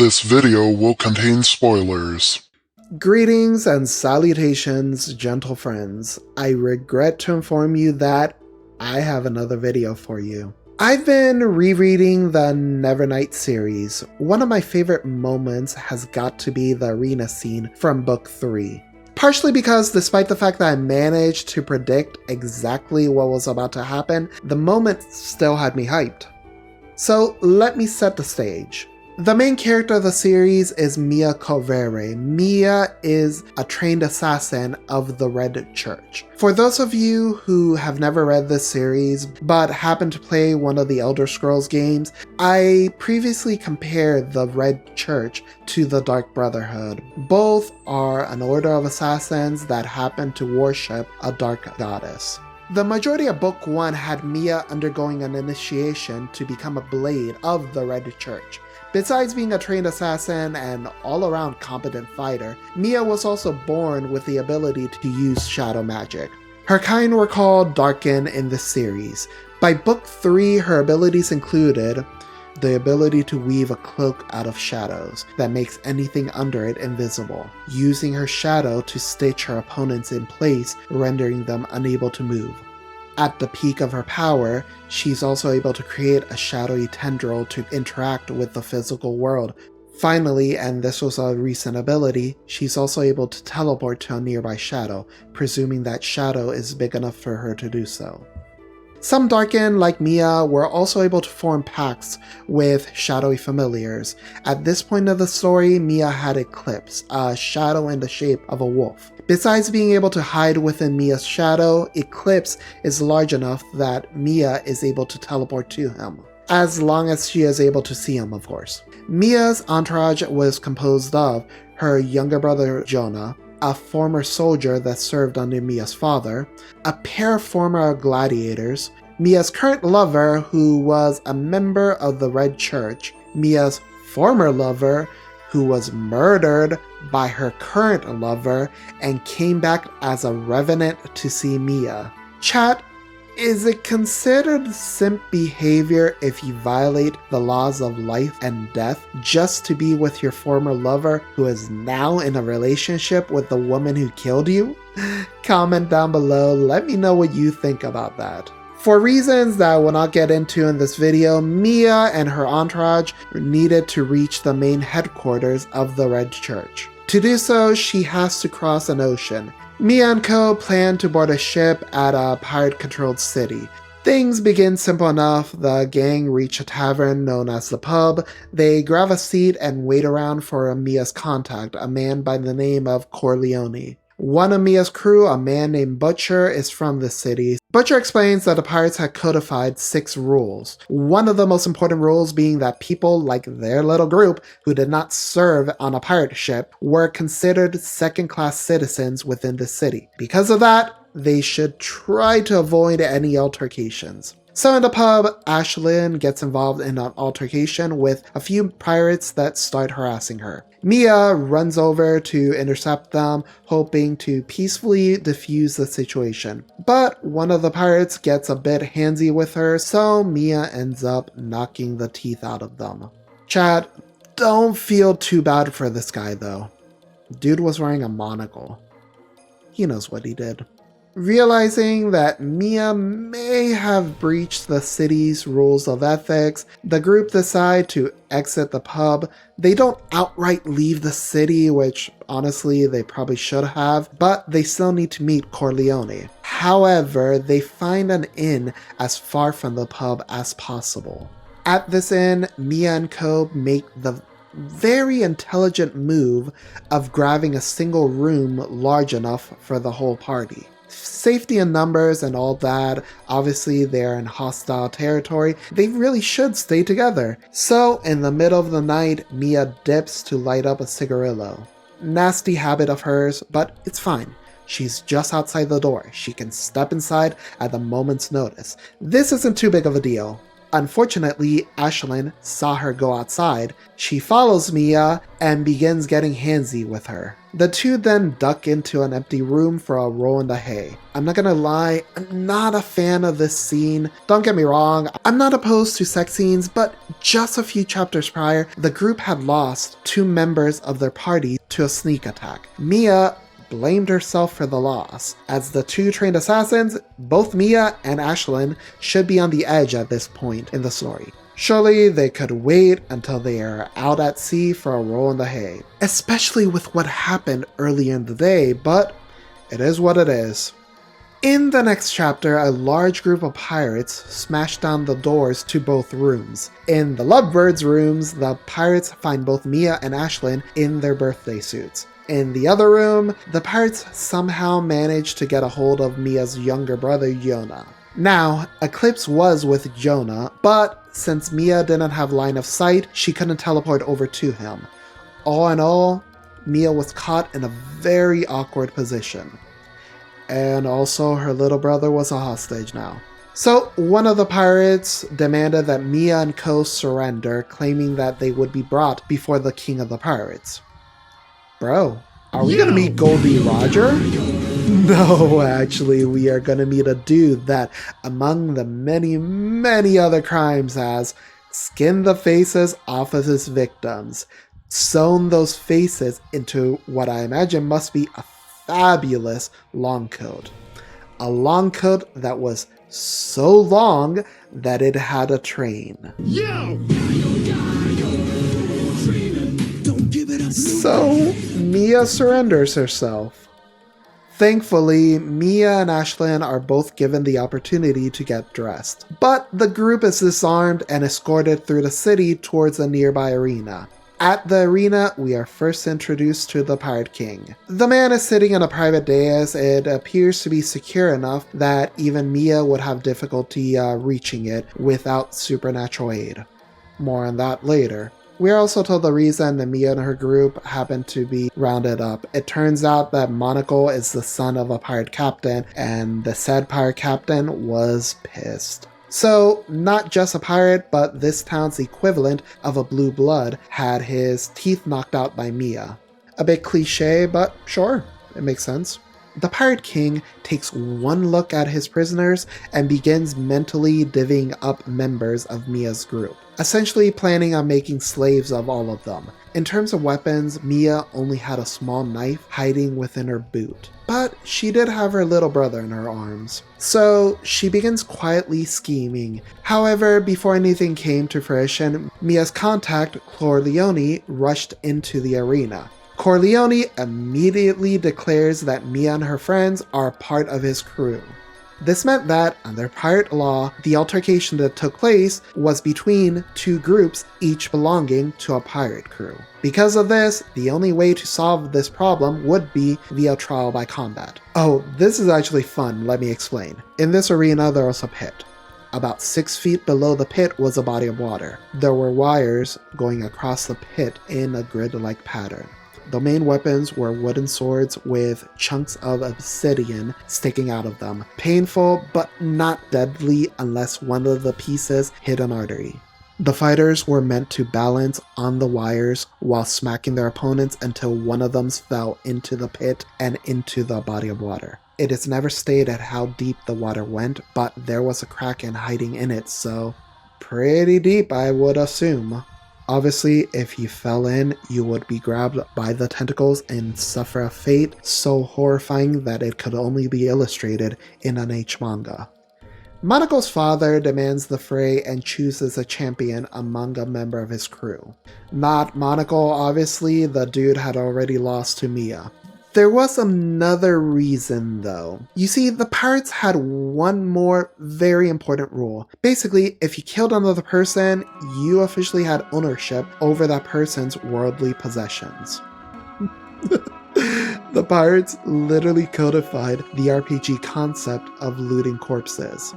This video will contain spoilers. Greetings and salutations, gentle friends. I regret to inform you that I have another video for you. I've been rereading the Nevernight series. One of my favorite moments has got to be the arena scene from book 3. Partially because despite the fact that I managed to predict exactly what was about to happen, the moment still had me hyped. So let me set the stage. The main character of the series is Mia Corvere. Mia is a trained assassin of the Red Church. For those of you who have never read this series, but happen to play one of the Elder Scrolls games, I previously compared the Red Church to the Dark Brotherhood. Both are an order of assassins that happen to worship a dark goddess. The majority of Book 1 had Mia undergoing an initiation to become a blade of the Red Church. Besides being a trained assassin and all-around competent fighter, Mia was also born with the ability to use shadow magic. Her kind were called Darken in this series. By book 3, her abilities included the ability to weave a cloak out of shadows that makes anything under it invisible, using her shadow to stitch her opponents in place, rendering them unable to move. At the peak of her power, she's also able to create a shadowy tendril to interact with the physical world. Finally, and this was a recent ability, she's also able to teleport to a nearby shadow, presuming that shadow is big enough for her to do so. Some Darken, like Mia, were also able to form pacts with shadowy familiars. At this point of the story, Mia had Eclipse, a shadow in the shape of a wolf. Besides being able to hide within Mia's shadow, Eclipse is large enough that Mia is able to teleport to him. As long as she is able to see him, of course. Mia's entourage was composed of her younger brother Jonah, a former soldier that served under Mia's father, a pair of former gladiators, Mia's current lover who was a member of the Red Church, Mia's former lover who was murdered by her current lover and came back as a revenant to see Mia. Chat, is it considered simp behavior if you violate the laws of life and death just to be with your former lover who is now in a relationship with the woman who killed you? Comment down below, let me know what you think about that. For reasons that I will not get into in this video, Mia and her entourage needed to reach the main headquarters of the Red Church. To do so, she has to cross an ocean. Mia and co plan to board a ship at a pirate-controlled city. Things begin simple enough. The gang reach a tavern known as the Pub. They grab a seat and wait around for Mia's contact, a man by the name of Corleone. One of Mia's crew, a man named Butcher, is from the city. Butcher explains that the pirates had codified 6 rules. One of the most important rules being that people like their little group who did not serve on a pirate ship were considered second-class citizens within the city. Because of that, they should try to avoid any altercations. So in the pub, Ashlyn gets involved in an altercation with a few pirates that start harassing her. Mia runs over to intercept them, hoping to peacefully defuse the situation. But one of the pirates gets a bit handsy with her, so Mia ends up knocking the teeth out of them. Chat, don't feel too bad for this guy though. Dude was wearing a monocle. He knows what he did. Realizing that Mia may have breached the city's rules of ethics, the group decide to exit the pub. They don't outright leave the city, which honestly they probably should have, but they still need to meet Corleone. However, they find an inn as far from the pub as possible. At this inn, Mia and co make the very intelligent move of grabbing a single room large enough for the whole party. Safety in numbers and all that, obviously they're in hostile territory, they really should stay together. So in the middle of the night, Mia dips to light up a cigarillo. Nasty habit of hers, but it's fine. She's just outside the door. She can step inside at the moment's notice. This isn't too big of a deal. Unfortunately, Ashlyn saw her go outside. She follows Mia and begins getting handsy with her. The two then duck into an empty room for a roll in the hay. I'm not gonna lie, I'm not a fan of this scene. Don't get me wrong, I'm not opposed to sex scenes, but just a few chapters prior, the group had lost 2 members of their party to a sneak attack. Mia blamed herself for the loss. As the 2 trained assassins, both Mia and Ashlyn should be on the edge at this point in the story. Surely they could wait until they are out at sea for a roll in the hay, especially with what happened earlier in the day, but it is what it is. In the next chapter, a large group of pirates smash down the doors to both rooms. In the Lovebirds rooms, the pirates find both Mia and Ashlyn in their birthday suits. In the other room, the pirates somehow manage to get a hold of Mia's younger brother, Jonah. Now, Eclipse was with Jonah, but since Mia didn't have line of sight, she couldn't teleport over to him. All in all, Mia was caught in a very awkward position. And also, her little brother was a hostage now. So, one of the pirates demanded that Mia and Co surrender, claiming that they would be brought before the king of the pirates. Bro, are we gonna meet Goldie Roger? No, actually, we are gonna meet a dude that, among the many other crimes, has skinned the faces off of his victims, sewn those faces into what I imagine must be a fabulous long coat. A long coat that was so long that it had a train. So, Mia surrenders herself. Thankfully, Mia and Ashlyn are both given the opportunity to get dressed. But the group is disarmed and escorted through the city towards a nearby arena. At the arena, we are first introduced to the Pirate King. The man is sitting on a private dais. It appears to be secure enough that even Mia would have difficulty reaching it without supernatural aid. More on that later. We are also told the reason that Mia and her group happened to be rounded up. It turns out that Monocle is the son of a pirate captain, and the said pirate captain was pissed. So, not just a pirate, but this town's equivalent of a blue blood had his teeth knocked out by Mia. A bit cliche, but sure, it makes sense. The Pirate King takes one look at his prisoners and begins mentally divvying up members of Mia's group, essentially planning on making slaves of all of them. In terms of weapons, Mia only had a small knife hiding within her boot, but she did have her little brother in her arms. So she begins quietly scheming. However, before anything came to fruition, Mia's contact, Corleone, rushed into the arena. Corleone immediately declares that Mia and her friends are part of his crew. This meant that, under pirate law, the altercation that took place was between 2 groups, each belonging to a pirate crew. Because of this, the only way to solve this problem would be via trial by combat. Oh, this is actually fun, let me explain. In this arena, there was a pit. About 6 feet below the pit was a body of water. There were wires going across the pit in a grid-like pattern. The main weapons were wooden swords with chunks of obsidian sticking out of them. Painful, but not deadly unless one of the pieces hit an artery. The fighters were meant to balance on the wires while smacking their opponents until one of them fell into the pit and into the body of water. It is never stated how deep the water went, but there was a kraken hiding in it, so pretty deep, I would assume. Obviously, if you fell in, you would be grabbed by the tentacles and suffer a fate so horrifying that it could only be illustrated in an H manga. Monocle's father demands the fray and chooses a champion among a member of his crew. Not Monocle, obviously, the dude had already lost to Mia. There was another reason though. You see, the pirates had one more very important rule. Basically, if you killed another person, you officially had ownership over that person's worldly possessions. The pirates literally codified the RPG concept of looting corpses.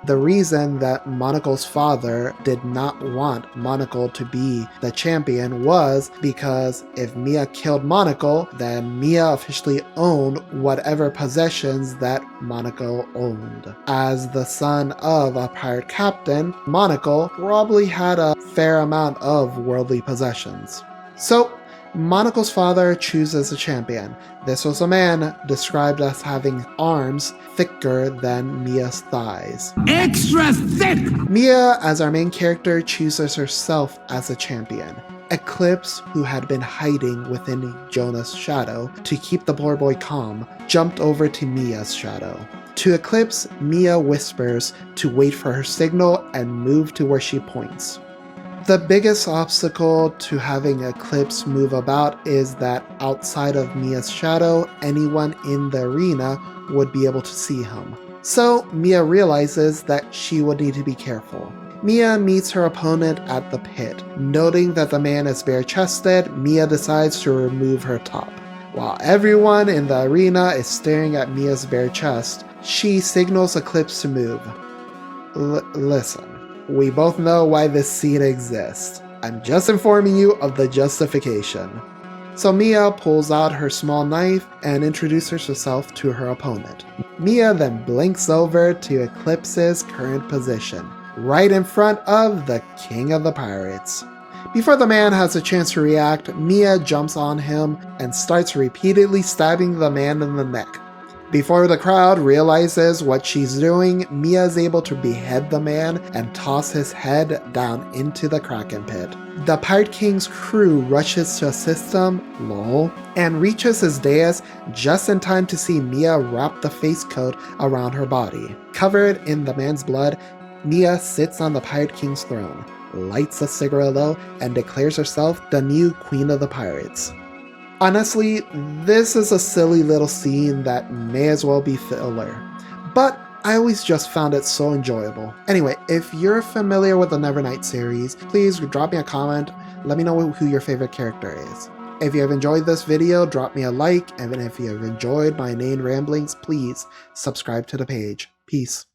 The reason that Monocle's father did not want Monocle to be the champion was because if Mia killed Monocle, then Mia officially owned whatever possessions that Monocle owned. As the son of a pirate captain, Monocle probably had a fair amount of worldly possessions. So, Monocle's father chooses a champion. This was a man described as having arms thicker than Mia's thighs. Extra thick! Mia, as our main character, chooses herself as a champion. Eclipse, who had been hiding within Jonah's shadow to keep the poor boy calm, jumped over to Mia's shadow. To Eclipse, Mia whispers to wait for her signal and move to where she points. The biggest obstacle to having Eclipse move about is that outside of Mia's shadow, anyone in the arena would be able to see him. So Mia realizes that she would need to be careful. Mia meets her opponent at the pit. Noting that the man is bare-chested, Mia decides to remove her top. While everyone in the arena is staring at Mia's bare chest, she signals Eclipse to move. Listen. We both know why this scene exists. I'm just informing you of the justification. So Mia pulls out her small knife and introduces herself to her opponent. Mia then blinks over to Eclipse's current position, right in front of the King of the Pirates. Before the man has a chance to react, Mia jumps on him and starts repeatedly stabbing the man in the neck. Before the crowd realizes what she's doing, Mia is able to behead the man and toss his head down into the Kraken pit. The Pirate King's crew rushes to assist him, lol, and reaches his dais just in time to see Mia wrap the face coat around her body. Covered in the man's blood, Mia sits on the Pirate King's throne, lights a cigarillo, and declares herself the new Queen of the Pirates. Honestly, this is a silly little scene that may as well be filler, but I always just found it so enjoyable. Anyway, if you're familiar with the Nevernight series, please drop me a comment, let me know who your favorite character is. If you have enjoyed this video, drop me a like, and if you have enjoyed my inane ramblings, please subscribe to the page. Peace.